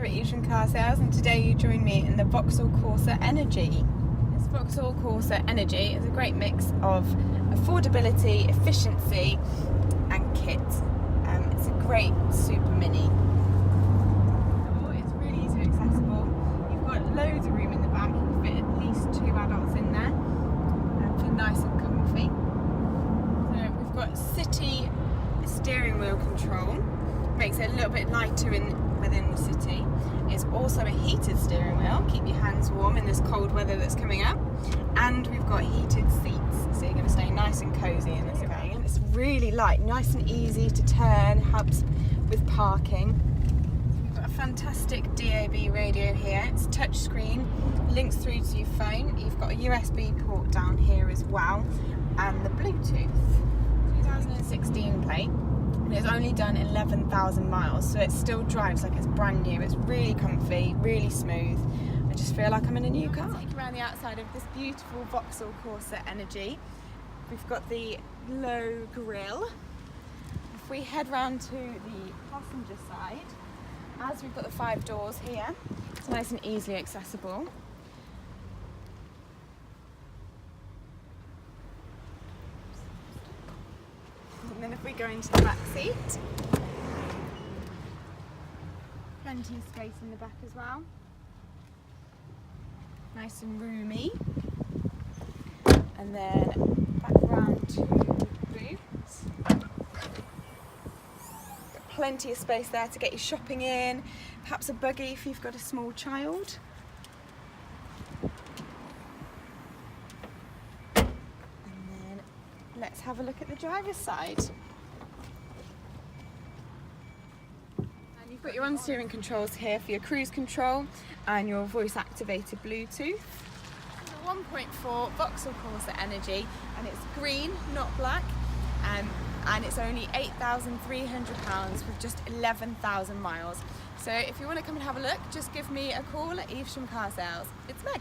Here at Evesham Car Sales, and today you join me in the Vauxhall Corsa Energy. This Vauxhall Corsa Energy is a great mix of affordability, efficiency and kit. It's a great super mini. It's really easily accessible. You've got loads of room in the back. You can fit at least 2 adults in there and feel nice and comfy. So we've got city steering wheel control. Makes it a little bit lighter within the city. It's also a heated steering wheel, keep your hands warm in this cold weather that's coming up. And we've got heated seats, so you're going to stay nice and cosy in this van. And it's really light, nice and easy to turn, helps with parking. We've got a fantastic DAB radio here. It's touchscreen, links through to your phone. You've got a USB port down here as well, and the Bluetooth. 2016 plate. It's only done 11,000 miles, so it still drives like it's brand new. It's really comfy, really smooth. I just feel like I'm in a new car. Take you around the outside of this beautiful Vauxhall Corsa Energy. We've got the low grille. If we head round to the passenger side, as we've got the 5 doors here, it's nice and easily accessible. And then if we go into the back seat, plenty of space in the back as well. Nice and roomy. And then back around to the boots. Got plenty of space there to get your shopping in, perhaps a buggy if you've got a small child. Let's have a look at the driver's side. And you've got your on-steering controls here for your cruise control and your voice-activated Bluetooth. It's a 1.4 Vauxhall Corsa Energy, and it's green, not black, and it's only £8,300 with just 11,000 miles. So if you want to come and have a look, just give me a call at Evesham Car Sales. It's Meg.